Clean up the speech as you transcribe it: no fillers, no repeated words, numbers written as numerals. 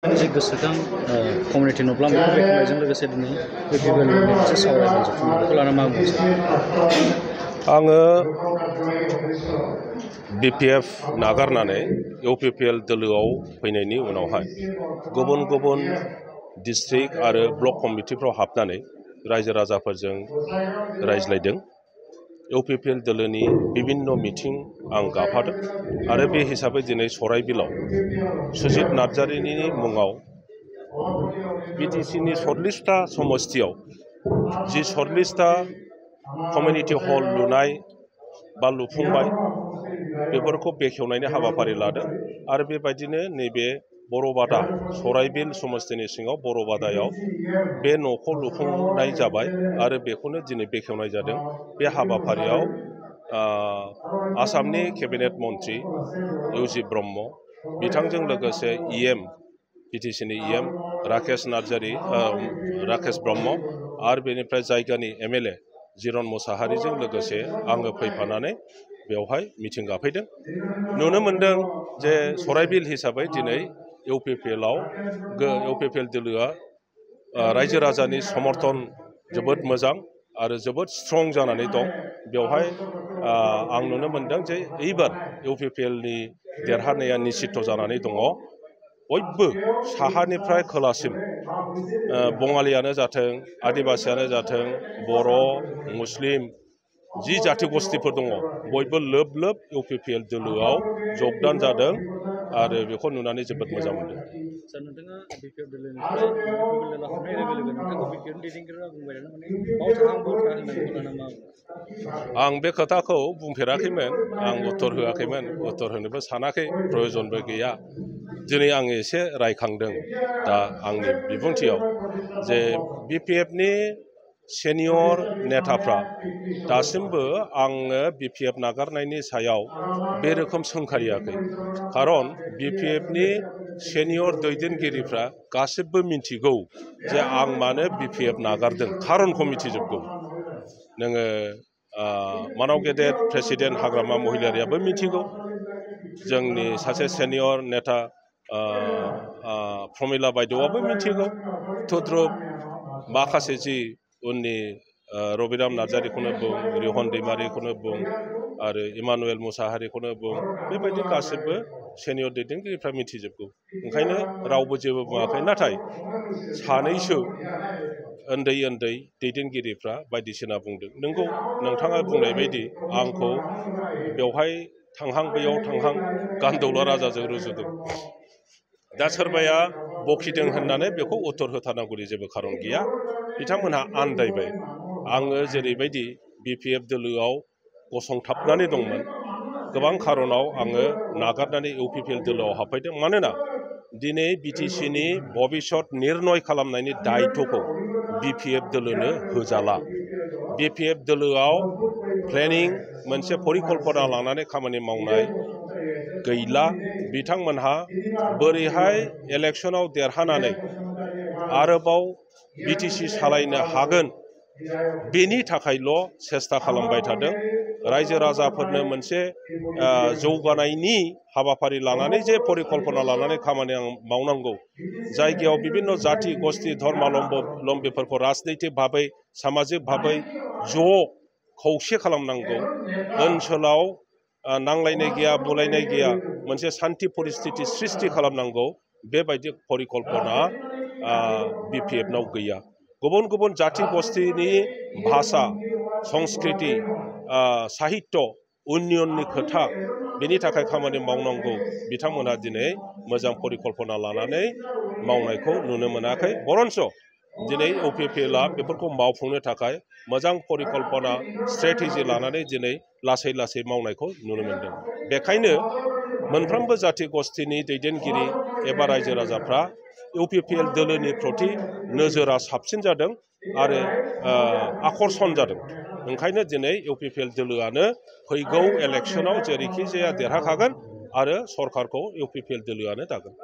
जे गोसोखां कमिउनिटि नब्ला बेखौ बेखेवनायजों लोगोसे दिनै बिपिएलनि मोनसे सावरायमेल जथुम्मा बेखौ लानानै मा बुंनो सानो? आङो बिपिएफ नागारनानै इउपिपिएल दोलोआव फैनायनि उनावहाय गुबुन गुबुन डिस्ट्रिक्ट आरो ब्लक कमिटिफ्राव हाबनानै रायजो राजाफोरजों रायज्लायदों। इउपिपिएल दोलोनि बिभिन्न मिथिं आं गाफादों आरो बे हिसाबै दिनै सराइबिलाव सुजित नार्जारिनि मुङाव बिटिसिनि 40टा समस्तियाव जि 40टा कमिउनिटि हल लुनाय बा लुफुंबाय बेफोरखौ बेखेवनायनि हाबाफारि लादों आरो बेबायदिनो नैबे बर'बादा सराइबिल समस्तिनि सिङाव बर'बादायाव बे न'खौ लुफुंनाय जाबाय आरो बेखौनो दिनै बेखेवनाय जादों। बे हाबाफारियाव आसामनि केबिनेट मन्त्रि इउजि ब्रह्म बिथांजों लोगोसे बिटिसिनि राकेश ब्रह्म आरो बेनिफ्राय जायगानि एमएलए जिरन मुसाहारिजों लोगोसे आङो फैफानानै बेवहाय मिथिं गाफैदों। नुनो मोनदों जे सराइबिल हिसाबै दिनै इउपिपिएल दोलोआ रायजो राजानि समर्थन जोबोद मोजां आरो जोबोद स्ट्रं जानानै दं। बेवहाय आं नुनो मोनदों जे एइबार इउपिपिएलनि देरहानाया निश्चित जानानै दङ। बयबो साहानिफ्राय खोलासिम बङालियानो जाथों, आदिबासियानो जाथों, बर', मुस्लिम जि जाथि गस्थिफोर दङ बयबो लोब लोब इउपिपिएल दोलोआव जगदान जादों आरो बेखौ नुनानै जोबोद मोजां मोनदों। नोंथाङा बिपिएल दोलोनिफ्राय इउपिपिएल दोलोआव हाबनाय लोगो लोगो नोंथांखौ बिपिएलनि दैदेनगिरिया बुंबाय माने बावथा होननानै बेखौ लाना मा बुङो? आं बे खोथाखौ बुंफेराखैमोन, आं उत्तर होआखैमोन, उत्तर होनोबो सानाखै, प्रयजनबो गैया। दिनै आं एसे रायखांदों दा आंनि बिबुंथियाव जे बिपिएफनि सेनियर नेताफ्रा दासिमबो आङो बिपिएफ नागारनायनि सायाव बे रोखोम सोंखारियाखै। खारन बिपिएफनि सेनियर दैदेनगिरिफ्रा गासिबो मिन्थिगौ जे आं मानो बिपिएफ नागारदों, खारनखौ मिथिजोबगौ। नोङो मानाव गेदेर प्रेसिडेन्ट हाग्रामा महिलारियाबो मिथिगौ, जोंनि सासे सेनियर नेता प्रमिला बायदेवआबो मिथिगौ, थुद्रुब माखासे जि उननि रबिराम नार्जारिखौनो बुं, रिहन दैमारिखौनो बुं आरो इमानुएल मुसाहारिखौनो बुं, बेबायदि गासिबो सेनियर दैदेनगिरिफ्रा मिथिजोबगौ। ओंखायनो रावबो जेबो बुङाखै। नाथाय सानैसो उन्दै उन्दै दैदेनगिरिफ्रा बायदिसिना बुंदों। नोंगौ, नोंथाङा बुंनाय बायदि आंखौ बेवहाय थांहां बैयाव थांहां गान्दौला राजाजों रुजुदों। दा सोरबाया बखिदों होननानै बेखौ उत्तर होथारनांगौनि जेबो खारन गैया। बिथांमोनहा आन्दायबाय। आङो जेरैबायदि बिपिएफ दोलोआव गसंथाबनानै दंमोन, गोबां खारनाव आङो नागारनानै इउपिपिएल दोलोआव हाबफैदों। मानोना दिनै बिटिसिनि भबिष्यत निर्नय खालामनायनि दायित्वखौ बिपिएफ दोलोनो होजाला। बिपिएफ दोलोआव प्लेनिं मोनसे परिकल्पना लानानै खामानि मावनाय गैला। बिथांमोनहा बोरैहाय इलेक्सनाव देरहानानै आरोबाव बिटिसि सालायनो हागोन बेनि थाखायल' सेस्था खालामबाय थादों। रायजो राजाफोरनो मोनसे जौगानायनि हाबाफारि लानानै जे परिकल्पना लानानै खामानि मावनांगौ, जायगायाव बिभिन्न जाथि गस्थि धर्मालम्बीफोरखौ राजनैतिक भाबै सामाजिक भाबै ज' खौसे खालामनांगौ, ओनसोलाव नांलायनाय गैया, बुलायनाय गैया, मोनसे सान्थि परिस्थिति सृष्टि खालामनांगौ, बेबायदि परिकल्पना बिपिएफनाव गैया। गुबुन गुबुन जाथि गस्थिनि भाषा, संस्कृति, साहित्य उन्नयननि खोथा, बेनि थाखाय खामानि मावनांगौ बिथांमोनहा दिनै मोजां परिकल्पना लानानै मावनायखौ नुनो मोनाखै। बरन्स दिनै इउपिपिएलआ बेफोरखौ मावफुंनो थाखाय मोजां परिकल्पना स्ट्रेटेजि लानानै दिनै लासै लासै मावनायखौ नुनो मोन्दों। बेखायनो मोनफ्रोमबो जाथि गस्थिनि दैदेनगिरि एबा रायजो राजाफ्रा इउपिपिएल दोलोनि प्रति नोजोरा साबसिन जादों आरो आकर्षण जादों। ओंखायनो दिनै इउपिपिएल दोलोआनो फैगौ इलेक्सनाव जेरैखि जाया देरहाखागोन आरो सरकारखौ इउपिपिएल दोलोआनो दागोन।